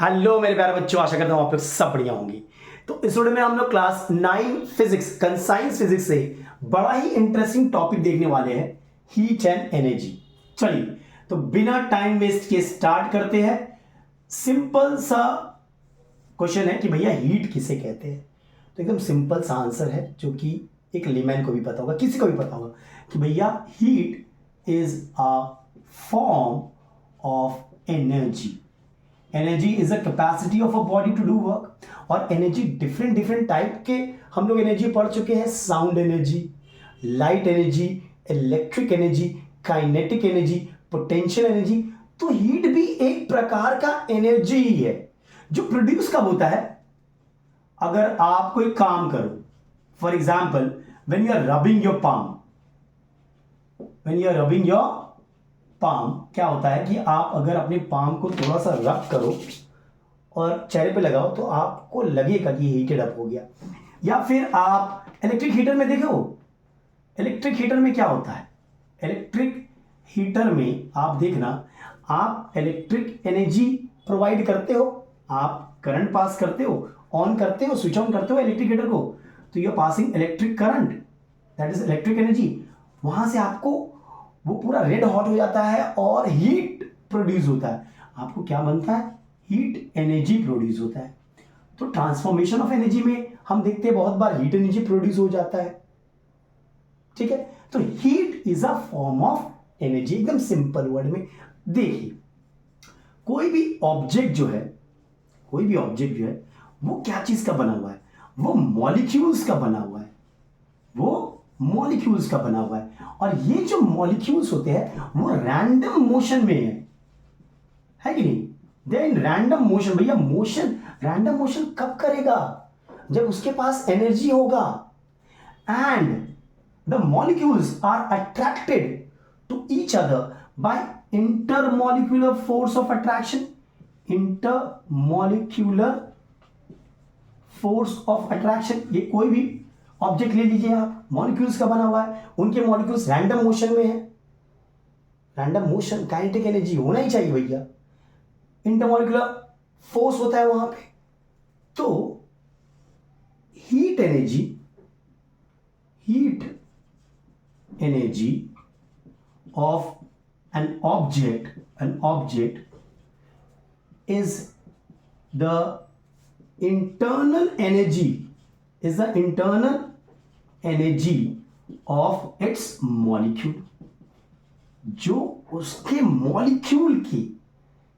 Hello मेरे प्यारे बच्चों, आशा करता हूँ आप लोग सब बढ़िया होंगे। तो इस वीडियो में हम लोग क्लास 9 फिजिक्स कंसाइंस फिजिक्स से बड़ा ही इंटरेस्टिंग टॉपिक देखने वाले हैं, हीट एंड एनर्जी। चलिए तो बिना टाइम वेस्ट के स्टार्ट करते हैं। सिंपल सा क्वेश्चन है कि भैया हीट किसे कहते हैं। तो एकदम सिंपल सा आंसर है जो कि एक लेमैन को भी पता होगा, किसी को भी पता होगा कि भैया heat is a form of energy. Energy is a capacity of a body to do work. और एनर्जी डिफरेंट डिफरेंट टाइप के हम लोग एनर्जी पढ़ चुके हैं। Sound energy, light energy, electric energy, kinetic energy, potential energy. तो heat भी एक प्रकार का एनर्जी ही है जो प्रोड्यूस कब होता है, अगर आप कोई काम करो। For example when you are rubbing your palm, when you are rubbing your palm, क्या होता है कि आप अगर अपने पाम को थोड़ा सा रब करो और चेहरे पे लगाओ तो आपको लगेगा कि हीटेड अप हो गया। या फिर आप इलेक्ट्रिक हीटर में देखो, इलेक्ट्रिक हीटर में क्या होता है, इलेक्ट्रिक हीटर में आप देखना, आप इलेक्ट्रिक एनर्जी प्रोवाइड करते हो, आप करंट पास करते हो, ऑन करते हो, स्विच ऑन करते हो इलेक्ट्रिक हीटर को, तो you are passing electric current, that is electric energy. वहां से आपको वो पूरा रेड हॉट हो जाता है और हीट प्रोड्यूस होता है। आपको क्या बनता है, हीट एनर्जी प्रोड्यूस होता है। तो ट्रांसफॉर्मेशन ऑफ एनर्जी में हम देखते हैं बहुत बार हीट एनर्जी प्रोड्यूस हो जाता है। ठीक है, तो heat is a form of energy. एकदम सिंपल वर्ड में देखिए, कोई भी ऑब्जेक्ट जो है, कोई भी ऑब्जेक्ट जो है वो क्या चीज का बना हुआ है, वो मॉलिक्यूल्स का बना हुआ है, वो मॉलिक्यूल्स का बना हुआ है। और ये जो मॉलिक्यूल्स होते हैं वो रैंडम मोशन में है कि नहीं, दे इन रैंडम मोशन। भैया मोशन, रैंडम मोशन कब करेगा, जब उसके पास एनर्जी होगा। And the molecules are attracted to each other by intermolecular force of attraction. Intermolecular force of attraction, ये कोई भी ऑब्जेक्ट ले लीजिए आप, मॉलिक्यूल्स का बना हुआ है, उनके मॉलिक्यूल्स रैंडम मोशन में है। रैंडम मोशन, काइनेटिक एनर्जी होना ही चाहिए भैया, इंटरमॉलिक्यूलर फोर्स होता है वहां पे। तो heat energy, heat energy of an object is the internal energy, is the internal energy of its molecule। जो उसके मॉलिक्यूल की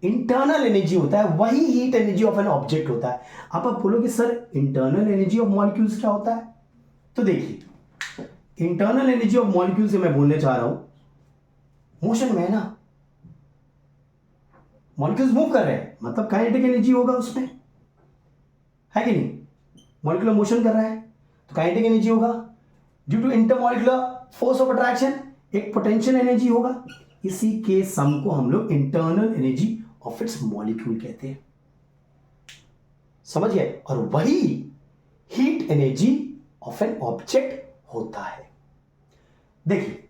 इंटरनल एनर्जी होता है वही heat energy of an object होता है। आप बोलोगे sir internal energy of molecules क्या होता है, तो देखिए इंटरनल एनर्जी ऑफ मॉलिक्यूल से मैं बोलने चाह रहा हूं मोशन में है ना, मॉलिक्यूल्स मूव कर रहे हैं मतलब काइनेटिक एनर्जी होगा उसमें, है कि नहीं। मॉलिक्यूलर मोशन कर रहा है तो काइनेटिक एनर्जी होगा, due to intermolecular force of attraction एक पोटेंशियल एनर्जी होगा। इसी के सम को हम लोग internal energy of its molecule कहते हैं, समझ गए। और वही heat energy of an object होता है। देखिए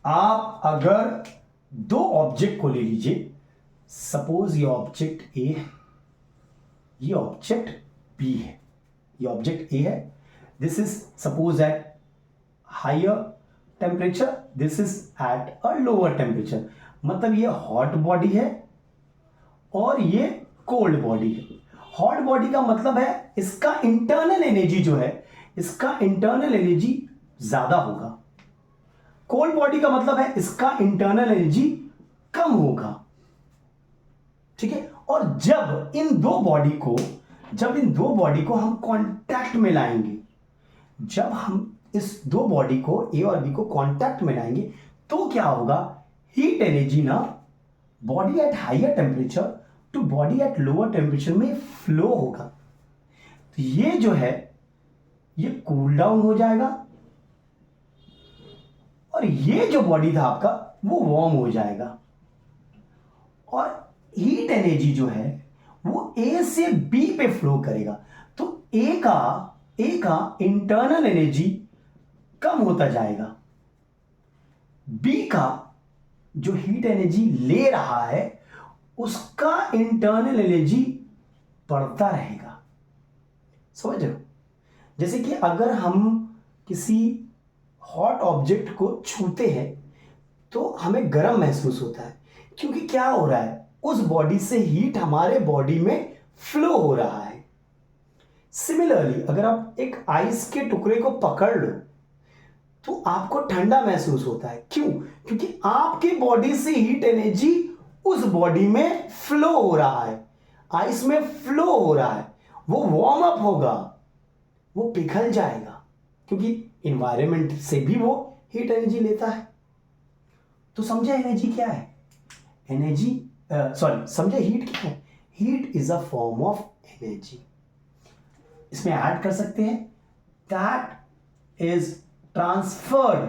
आप अगर दो ऑब्जेक्ट को ले लीजिए, सपोज ये ऑब्जेक्ट ए है, ये ऑब्जेक्ट बी है, ये ऑब्जेक्ट ए है, this is suppose at higher temperature, this is at a lower temperature. मतलब ये हॉट बॉडी है और ये कोल्ड बॉडी है। हॉट बॉडी का मतलब है इसका इंटरनल एनर्जी जो है, इसका इंटरनल एनर्जी ज्यादा होगा। कोल्ड बॉडी का मतलब है इसका इंटरनल एनर्जी कम होगा। ठीक है, और जब इन दो बॉडी को हम कांटेक्ट में लाएंगे, जब हम इस दो बॉडी को ए और बी को कांटेक्ट में लाएंगे तो क्या होगा, हीट एनर्जी ना body at higher temperature to body at lower temperature में फ्लो होगा। तो ये जो है ये कूल डाउन हो जाएगा और ये जो बॉडी था आपका वो वार्म हो जाएगा। और हीट एनर्जी जो है वो ए से बी पे फ्लो करेगा। तो ए का इंटरनल एनर्जी कम होता जाएगा, बी का जो हीट एनर्जी ले रहा है उसका इंटरनल एनर्जी बढ़ता रहेगा। समझ रहे हो? जैसे कि अगर हम किसी हॉट ऑब्जेक्ट को छूते हैं तो हमें गर्म महसूस होता है, क्योंकि क्या हो रहा है, उस बॉडी से हीट हमारे बॉडी में फ्लो हो रहा है। सिमिलरली अगर आप एक आइस के टुकड़े को पकड़ लो तो आपको ठंडा महसूस होता है। क्यों? क्योंकि आपकी बॉडी से हीट एनर्जी उस बॉडी में फ्लो हो रहा है, आइस में फ्लो हो रहा है, वो वार्म अप होगा, वो पिघल जाएगा, क्योंकि इन्वायरमेंट से भी वो हीट एनर्जी लेता है। तो समझे एनर्जी क्या है? एनर्जी समझे हीट क्या है? Heat is a form of energy. इसमें ऐड कर सकते हैं that is transferred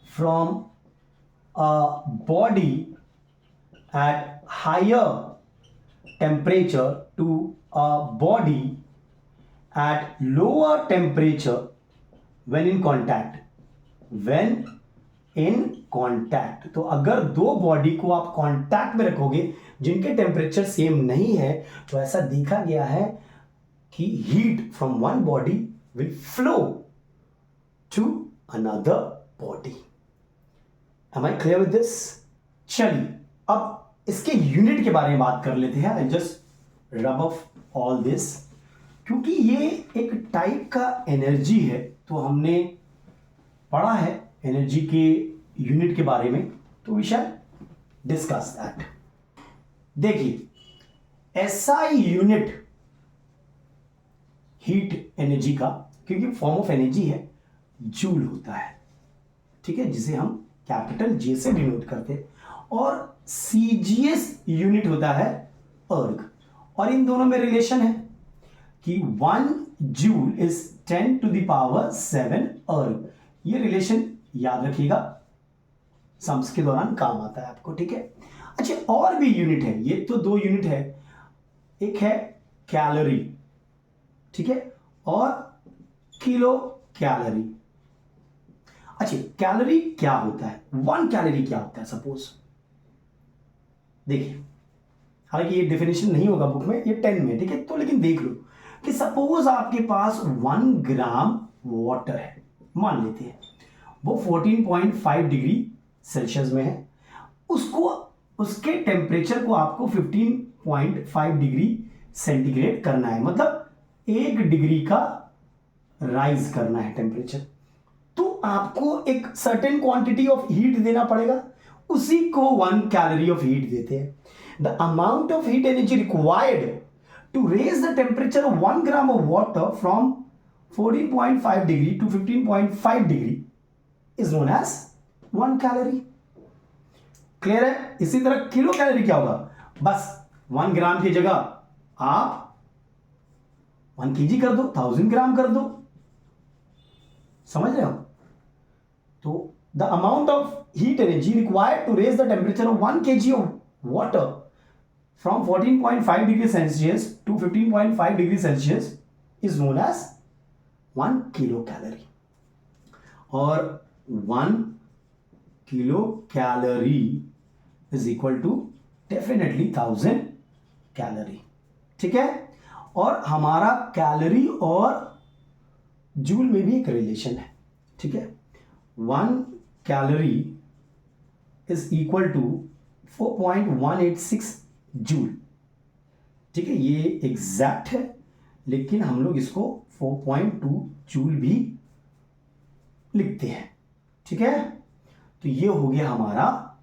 from a body at higher temperature to a body at lower temperature when in contact. तो अगर दो बॉडी को आप कांटेक्ट में रखोगे जिनके टेम्परेचर सेम नहीं है, तो ऐसा देखा गया है कि heat from one body will flow to another body. Am I clear with this? चलिए अब इसके यूनिट के बारे में बात कर लेते हैं। I just rub off all this, क्योंकि ये एक टाइप का एनर्जी है, तो हमने पढ़ा है एनर्जी के यूनिट के बारे में, तो वी शैल डिस्कस दैट। देखिए एसआई यूनिट हीट एनर्जी का, क्योंकि फॉर्म ऑफ एनर्जी है, जूल होता है, ठीक है, जिसे हम कैपिटल जे से डिनोट करते हैं, और सीजीएस यूनिट होता है अर्ग। और इन दोनों में रिलेशन है कि 1 joule is 10 to the power 7 अर्ग। ये रिलेशन याद रखिएगा, सम्स के दौरान काम आता है आपको, ठीक है। अच्छा, और भी यूनिट है, ये तो दो यूनिट है, एक है कैलोरी, ठीक है, और किलो कैलोरी। अच्छा, कैलोरी क्या होता है, 1 कैलोरी क्या होता है? सपोज देखिए, हालांकि ये डेफिनेशन नहीं होगा बुक में, ये 10 में, ठीक है, तो लेकिन देख लो कि सपोज आपके पास 1 ग्राम वाटर है, मान लेते हैं वो 14.5 डिग्री सेल्सियस में है, उसको उसके टेम्परेचर को आपको 15.5 डिग्री सेंटीग्रेड करना है, मतलब 1 डिग्री का राइज करना है टेम्परेचर। तो आपको एक सर्टेन क्वांटिटी ऑफ हीट देना पड़ेगा, उसी को 1 कैलोरी ऑफ हीट देते हैं। The amount of heat energy required to raise the temperature of 1 gram of water from 14.5 degree to 15.5 degree is known as 1 calorie. Clear है? इसी तरह किलो कैलोरी क्या होगा? बस 1 ग्राम की जगह आप 1 केजी कर दो, 1000 ग्राम कर दो। समझ रहे हो? तो the amount of heat energy required to raise the temperature of 1 kg of water from 14.5 degree Celsius to 15.5 degree Celsius is known as 1 kilo calorie. और 1 kilo calorie is equal to definitely 1000 calorie, ठीक है। और हमारा calorie और joule में भी एक relation है, ठीक है। 1 calorie is equal to 4.186 joule, ठीक है, ये एग्जैक्ट है, लेकिन हम लोग इसको 4.2 जूल भी लिखते हैं, ठीक है। तो ये हो गया हमारा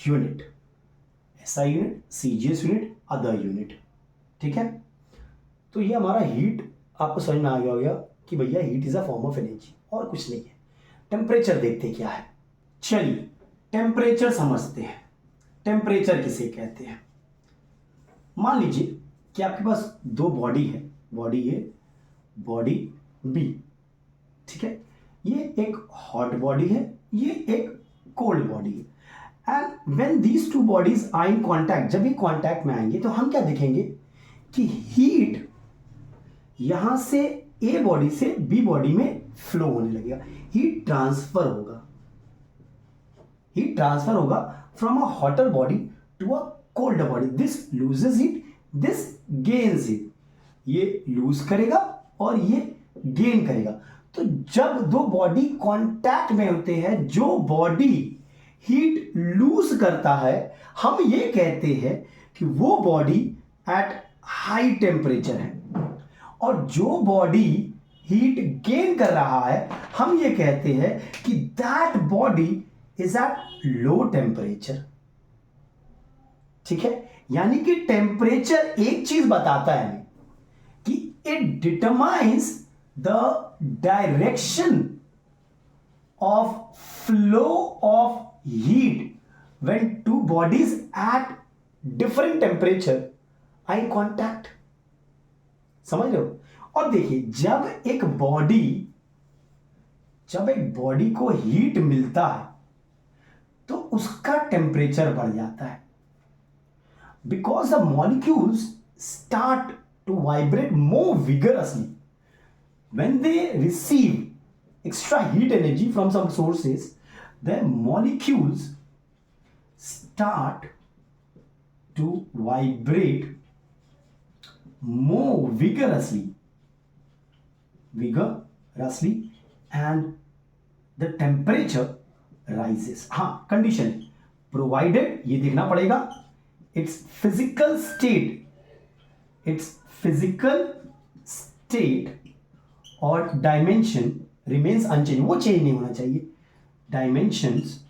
unit, SI unit, CGS unit, other unit, ठीक है। तो ये हमारा हीट आपको समझ में आ गया होगा कि भैया heat is a form of energy, और कुछ नहीं है। टेम्परेचर देखते क्या है, चलिए टेम्परेचर समझते हैं। टेम्परेचर किसे कहते हैं? मान लीजिए कि आपके पास दो बॉडी है, बॉडी ए, बॉडी बी, ठीक है। ये एक हॉट बॉडी है, ये एक कोल्ड बॉडी है, and when these two bodies are in contact, जब ये कांटेक्ट में आएंगे तो हम क्या देखेंगे कि हीट यहां से ए बॉडी से बी बॉडी में फ्लो होने लगेगा, हीट ट्रांसफर होगा। हीट ट्रांसफर होगा from a hotter body to a colder body, this loses heat, this gains heat, ये लूज करेगा और ये गेन करेगा। तो जब दो बॉडी कांटेक्ट में होते हैं, जो बॉडी हीट लूज करता है, हम ये कहते हैं कि वो बॉडी एट हाई टेम्परेचर है, और जो बॉडी हीट गेन कर रहा है, हम ये कहते हैं कि that body is at low temperature. ठीक है, यानी कि टेम्परेचर एक चीज बताता है कि it determines the direction of flow of heat when two bodies at different temperature are in contact। समझ रहे हो? और देखिए, जब एक बॉडी को हीट मिलता है तो उसका टेम्परेचर बढ़ जाता है, because the molecules start to vibrate more vigorously when they receive extra heat energy from some sources। the molecules start to vibrate more vigorously and the temperature rises। हाँ, condition provided, ये देखना पड़ेगा, its physical state और dimension remains unchange, वो change नहीं होना चाहिए, dimensions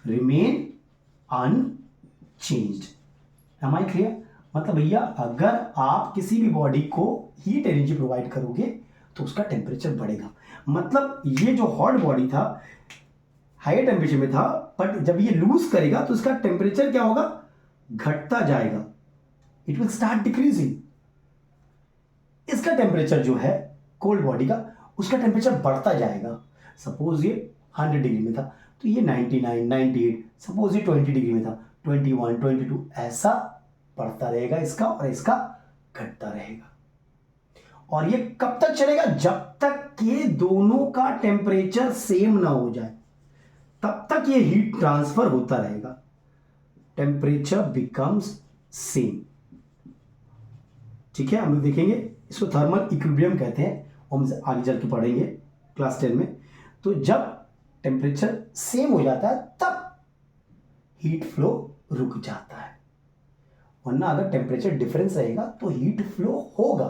remain unchanged. Am I clear? मतलब भैया, अगर आप किसी भी बॉडी को हीट एनर्जी प्रोवाइड करोगे तो उसका टेम्परेचर बढ़ेगा। मतलब ये जो हॉट बॉडी था हाई टेम्परेचर में था, बट जब ये लूज करेगा तो इसका टेम्परेचर क्या होगा? घटता जाएगा, इट विल स्टार्ट डिक्रीजिंग। इसका टेम्परेचर जो है कोल्ड बॉडी का, उसका टेम्परेचर बढ़ता जाएगा। सपोज ये 100 डिग्री में था तो ये 99, 98, सपोज ये 20 डिग्री में था, 21, 22, ऐसा बढ़ता रहेगा इसका, और इसका घटता रहेगा। और ये कब तक चलेगा? जब तक ये दोनों का टेम्परेचर सेम ना हो जाए, तब तक ये हीट ट्रांसफर होता रहेगा। Temperature becomes same. ठीक है, हम लोग देखेंगे इसको थर्मल इक्विलिब्रियम कहते हैं, हम आगे चल के पढ़ेंगे क्लास 10 में। तो जब टेम्परेचर सेम हो जाता है तब हीट फ्लो रुक जाता है, वरना अगर टेम्परेचर डिफरेंस रहेगा तो हीट फ्लो होगा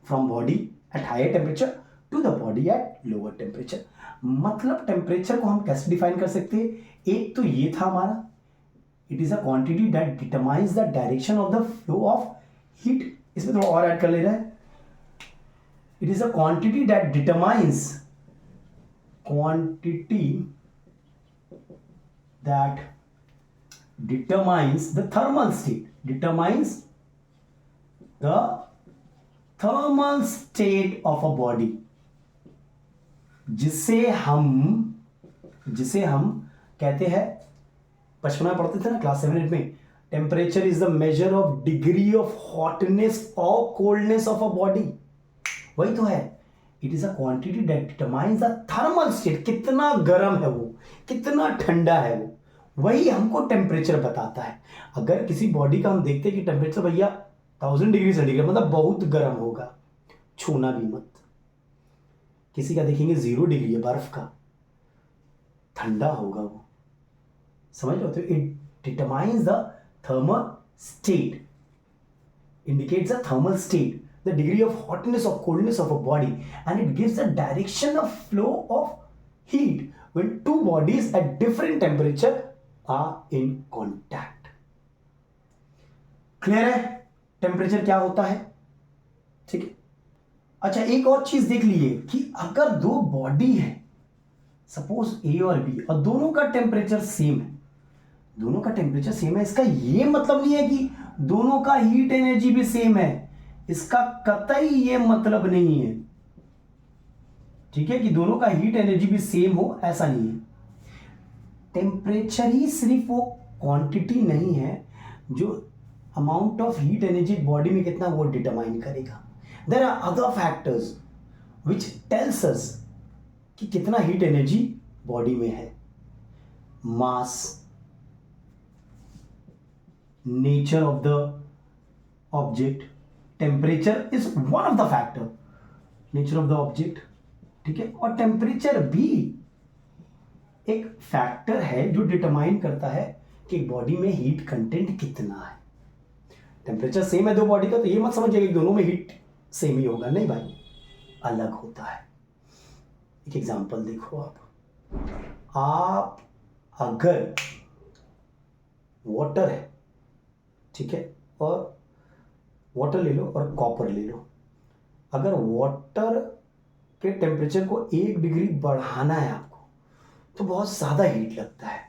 from body at higher temperature to the body at lower temperature. मतलब टेम्परेचर को हम कैसे डिफाइन कर सकते हैं? एक तो ये था हमारा, it is a quantity that determines the direction of the flow of heat. इसमें थोड़ा और ऐड कर ले रहा है, it is a quantity that determines the thermal state, determines the thermal state of a body, जिसे हम कहते हैं, बचपन में पढ़ते थे ना क्लास 7 में, temperature is the measure of degree of hotness और कोल्डनेस ऑफ अ बॉडी। वही तो है, it is a quantity that determines the thermal state, कितना गर्म है वो, कितना ठंडा है वो, वही हमको टेम्परेचर बताता है। अगर किसी बॉडी का हम देखते हैं कि टेम्परेचर भैया 1000 डिग्री सेंटीग्रेड, मतलब बहुत गर्म होगा, छूना भी मत। किसी का देखेंगे 0 डिग्री है, बर्फ का, ठंडा होगा वो, समझ लो। तो it determines the thermal state, indicates the thermal state, the degree of hotness or coldness of a body, and it gives the direction of flow of heat when two bodies at different temperature are in contact। Clear है temperature क्या होता है? ठीक है। अच्छा, एक और चीज देख लीजिए कि अगर दो बॉडी है, सपोज ए और बी, और दोनों का टेम्परेचर सेम है, दोनों का टेम्परेचर सेम है, इसका ये मतलब नहीं है कि दोनों का हीट एनर्जी भी सेम है, इसका कतई ये मतलब नहीं है। ठीक है, कि दोनों का हीट एनर्जी भी सेम हो, ऐसा नहीं है। टेम्परेचर ही सिर्फ वो क्वांटिटी नहीं है जो amount of heat energy body में कितना वो डिटरमाइन करेगा। There are other factors which tells us कि कितना हीट एनर्जी बॉडी में है। Mass, nature of the object, temperature is one of the factor, nature of the object, ठीक है। और टेम्परेचर भी एक फैक्टर है जो डिटरमाइन करता है कि बॉडी में हीट कंटेंट कितना है। टेम्परेचर सेम है दो बॉडी का, तो ये मत समझिएगा कि दोनों में हीट सेम ही होगा, नहीं भाई, अलग होता है। एक एग्जांपल देखो, आप अगर वाटर है, ठीक है, और वाटर ले लो और कॉपर ले लो, अगर वाटर के टेम्परेचर को 1 डिग्री बढ़ाना है आपको तो बहुत ज़्यादा हीट लगता है,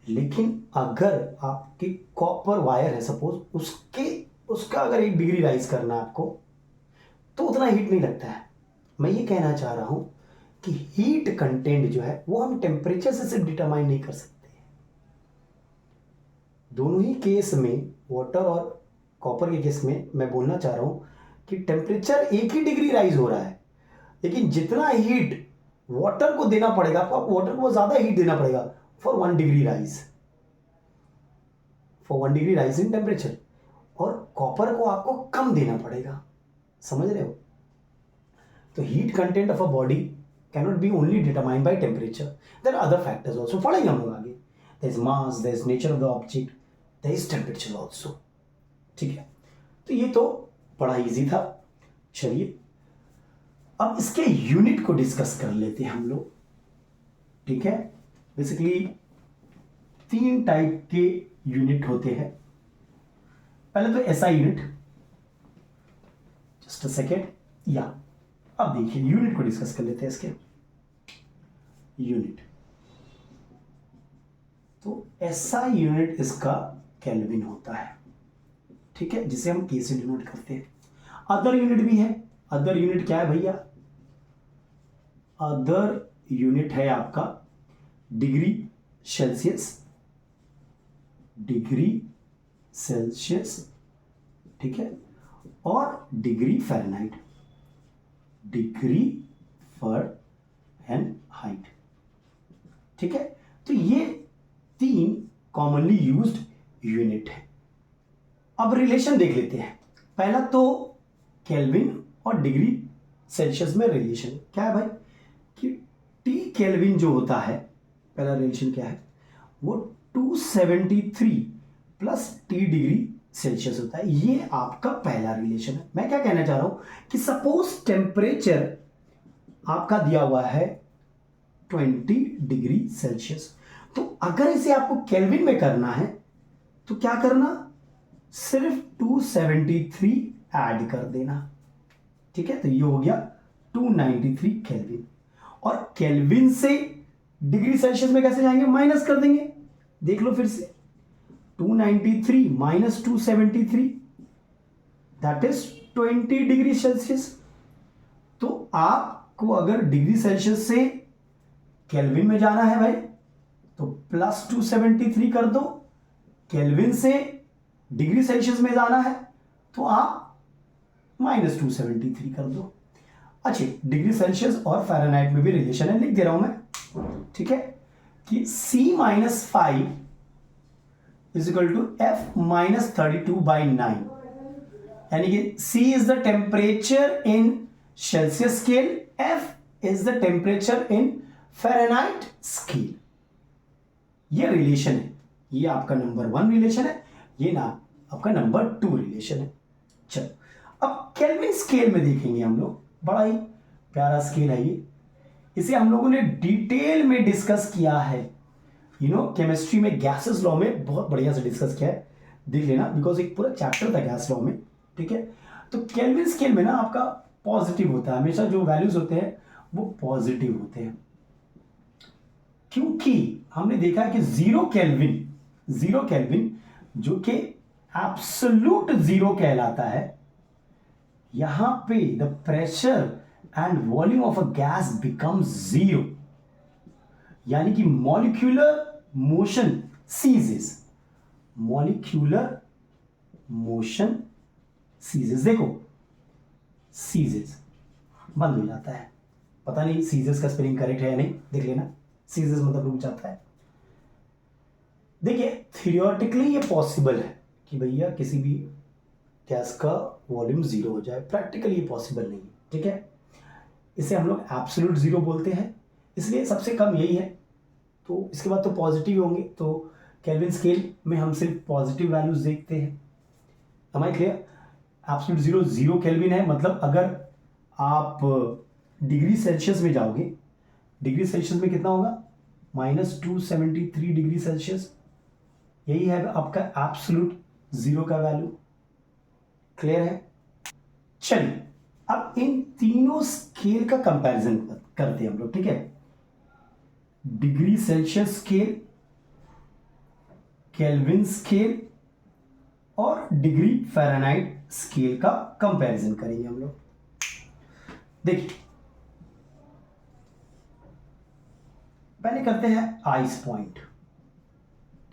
लेकिन अगर आपकी कॉपर वायर है सपोज, उसका अगर 1 डिग्री राइज करना है आपको तो उतना हीट नहीं लगता है। मैं ये कहना चाह रहा हूं कि हीट कंटेंट जो है वो हम टेम्परेचर से सिर्फ डिटरमाइन नहीं कर सकते। दोनों ही केस में, वाटर और कॉपर के केस में, मैं बोलना चाह रहा हूं कि टेम्परेचर 1 ही डिग्री राइज हो रहा है, लेकिन जितना हीट वाटर को देना पड़ेगा आपको वाटर को ज्यादा हीट देना पड़ेगा for 1 degree rise, for 1 degree rise in temperature, और कॉपर को आपको कम देना पड़ेगा। समझ रहे हो? तो heat content of a body cannot be only determined by temperature, there are other factors also, पढ़ेंगे हम लोग आगे। There is mass, there is nature of the object, there is temperature also, ठीक है। तो ये तो बड़ा इजी था। चलिए अब इसके यूनिट को डिस्कस कर लेते हैं हम लोग, ठीक है। बेसिकली 3 टाइप के यूनिट होते हैं। पहले तो SI unit, just a second, या अब देखिए यूनिट को डिस्कस कर लेते हैं। इसके यूनिट, तो एसआई यूनिट इसका केल्विन होता है, ठीक है, जिसे हम के से डिनोट करते हैं। अदर यूनिट भी है। अदर यूनिट क्या है भैया? अदर यूनिट है आपका डिग्री सेल्सियस, डिग्री सेल्सियस, ठीक है, और डिग्री फ़ारेनहाइट, डिग्री फ़ारेनहाइट, ठीक है। तो ये 3 कॉमनली यूज्ड यूनिट है। अब रिलेशन देख लेते हैं। पहला तो केल्विन और डिग्री सेल्सियस में रिलेशन क्या है भाई कि टी केल्विन जो होता है, पहला रिलेशन क्या है, वो 273 प्लस टी डिग्री सेल्सियस होता है। ये आपका पहला रिलेशन है। मैं क्या कहना चाह रहा हूं कि सपोज टेम्परेचर आपका दिया हुआ है 20 डिग्री सेल्सियस, तो अगर इसे आपको केल्विन में करना है तो क्या करना, सिर्फ 273 ऐड कर देना, ठीक है। तो ये हो गया 293 केल्विन, और केल्विन से डिग्री सेल्सियस में कैसे जाएंगे, माइनस कर देंगे। देख लो फिर से, 293 minus 273 that is 20 degree Celsius. तो आपको अगर डिग्री सेल्सियस से केल्विन में जाना है भाई तो प्लस 273 कर दो, केल्विन से डिग्री सेल्सियस में जाना है तो आप माइनस 273 कर दो। अच्छा, डिग्री सेल्सियस और फ़ारेनहाइट में भी रिलेशन है, लिख दे रहा हूं मैं, ठीक है, कि C minus 5 is equal to F minus 32/9, यानी कि C is the temperature in Celsius scale, F is the temperature in Fahrenheit scale. ये रिलेशन है, ये आपका नंबर 1 रिलेशन है, ये ना आपका नंबर 2 रिलेशन है। चलो अब केल्विन स्केल में देखेंगे हम लोग, बड़ा ही प्यारा स्केल है ये, इसे हम लोगों ने डिटेल में डिस्कस किया है, केमिस्ट्री में गैसेस लॉ में बहुत बढ़िया से डिस्कस किया है, देख लेना, बिकॉज एक पूरा चैप्टर था गैस लॉ में, ठीक है। तो केल्विन स्केल में ना आपका पॉजिटिव होता है, हमेशा जो वैल्यूज होते हैं वो पॉजिटिव होते हैं, क्योंकि हमने देखा है कि जीरो केल्विन जो कि एब्सोल्यूट जीरो कहलाता है, यहां पे the pressure and volume of a gas becomes zero, यानी कि molecular motion ceases, molecular motion ceases, देखो सीजेस बंद हो जाता है, पता नहीं सीजेस का स्पेलिंग करेक्ट है या नहीं, देख लेना, सीजेस मतलब रुक जाता है, देखिए थियोरेटिकली ये पॉसिबल है कि भैया किसी भी गैस का वॉल्यूम जीरो हो जाए, प्रैक्टिकली ये पॉसिबल नहीं है, ठीक है। इसे हम लोग एब्सोल्यूट जीरो बोलते हैं, इसलिए सबसे कम यही है। तो इसके बाद तो पॉजिटिव होंगे, तो केल्विन स्केल में हम सिर्फ पॉजिटिव वैल्यूज देखते हैं। हमारे क्लियर, एब्सोल्यूट जीरो 0 केल्विन है, मतलब अगर आप डिग्री सेल्सियस में जाओगे, डिग्री सेल्सियस में कितना होगा, -273 डिग्री सेल्सियस, यही है आपका एब्सोल्यूट जीरो का वैल्यू। क्लियर है। चलिए अब इन तीनों स्केल का कंपैरिजन करते हैं हम लोग, ठीक है। Degree Celsius scale, kelvin scale और डिग्री फ़ारेनहाइट स्केल का कंपैरिजन करेंगे हम लोग। देखिए पहले करते हैं आइस पॉइंट,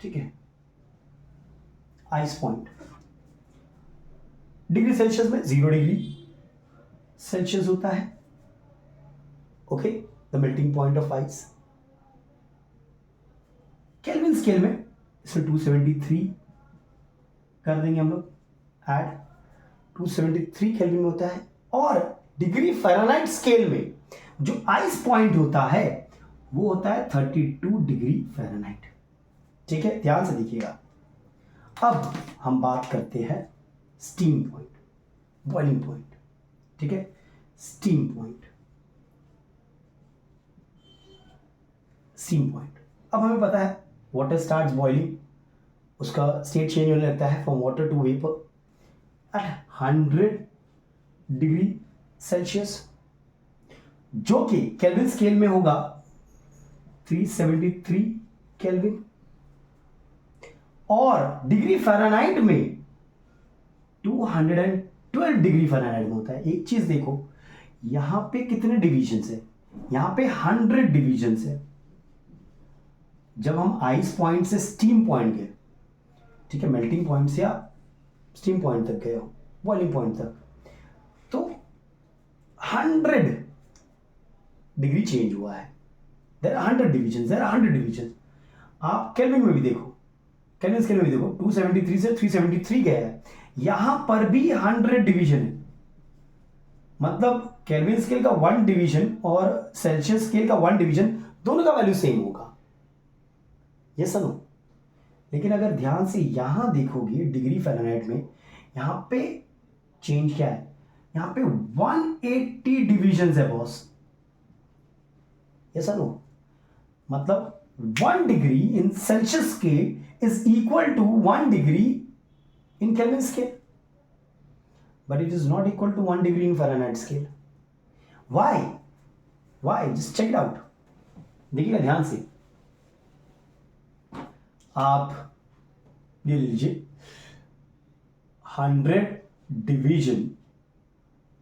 ठीक है। आइस पॉइंट डिग्री सेल्सियस में 0 डिग्री सेल्सियस होता है, okay, the melting point of ice. Kelvin scale में इसे 273 कर देंगे हम लोग ऐड, 273 केल्विन में होता है। और डिग्री फ़ारेनहाइट स्केल में जो आइस पॉइंट होता है वो होता है 32 डिग्री फ़ारेनहाइट, ठीक है। ध्यान से देखिएगा। अब हम बात करते हैं स्टीम पॉइंट, बॉइलिंग पॉइंट, ठीक है। स्टीम पॉइंट, स्टीम पॉइंट, अब हमें पता है वाटर स्टार्ट्स बॉइलिंग, उसका स्टेट चेंज होने लगता है from water to vapour at 100 degree Celsius, जो कि केल्विन स्केल में होगा 373 केल्विन, और डिग्री फ़ारेनहाइट में 212 डिग्री फ़ारेनहाइट में होता है। एक चीज देखो, यहां पे कितने डिविजन्स है, यहां पे 100 डिविजन्स है। जब हम आइस पॉइंट से स्टीम पॉइंट गए, ठीक है, मेल्टिंग पॉइंट से आप स्टीम पॉइंट तक गए हो, बॉइलिंग पॉइंट तक, तो 100 डिग्री चेंज हुआ है। There are 100 divisions, there are 100 divisions. आप केल्विन में भी देखो, केल्विन स्केल में भी देखो, 273 से 373 गया है, यहां पर भी 100 डिवीजन है। मतलब केल्विन स्केल का 1 डिवीजन और सेल्सियस स्केल का 1 डिवीजन, दोनों का वैल्यू सेम होगा, ये सुनो। लेकिन अगर ध्यान से यहां देखोगे डिग्री फ़ारेनहाइट में, यहां पे चेंज क्या है, यहां पे 180 डिविजन है बॉस, ये सुनो। मतलब 1 degree in Celsius scale is equal to 1 degree in Kelvin scale, but it is not equal to 1 degree in Fahrenheit scale. Why? Why? Just check it out. देखिएगा ध्यान से, आप ले लीजिए 100 division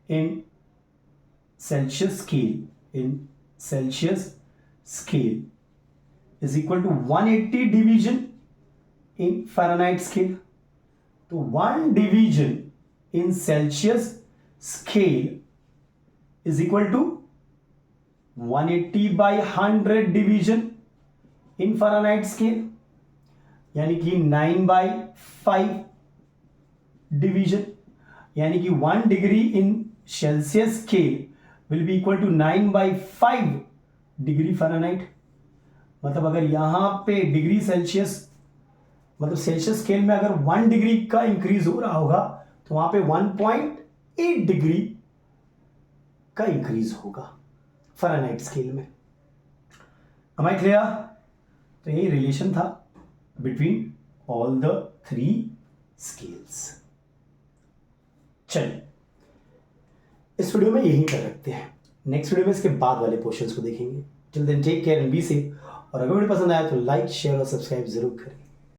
in Celsius scale, in Celsius scale is equal to 180 division in Fahrenheit scale. तो 1 division in Celsius scale is equal to 180 by 100 division in Fahrenheit scale, यानी कि 9/5 division, यानी कि 1 degree in Celsius scale will be equal to 9/5 degree Fahrenheit. मतलब अगर यहां पे degree Celsius, मतलब सेल्सियस स्केल में अगर 1 डिग्री का इंक्रीज हो रहा होगा तो वहां पे 1.8 डिग्री का इंक्रीज होगा फ़ारेनहाइट स्केल में। Am I clear? तो यही रिलेशन था बिटवीन ऑल द 3 स्केल्स। चलिए इस वीडियो में यही कर रखते हैं, नेक्स्ट वीडियो में इसके बाद वाले पोर्शंस को देखेंगे। Till then take care and be safe. और अगर वीडियो पसंद आया तो लाइक, शेयर और सब्सक्राइब जरूर करें।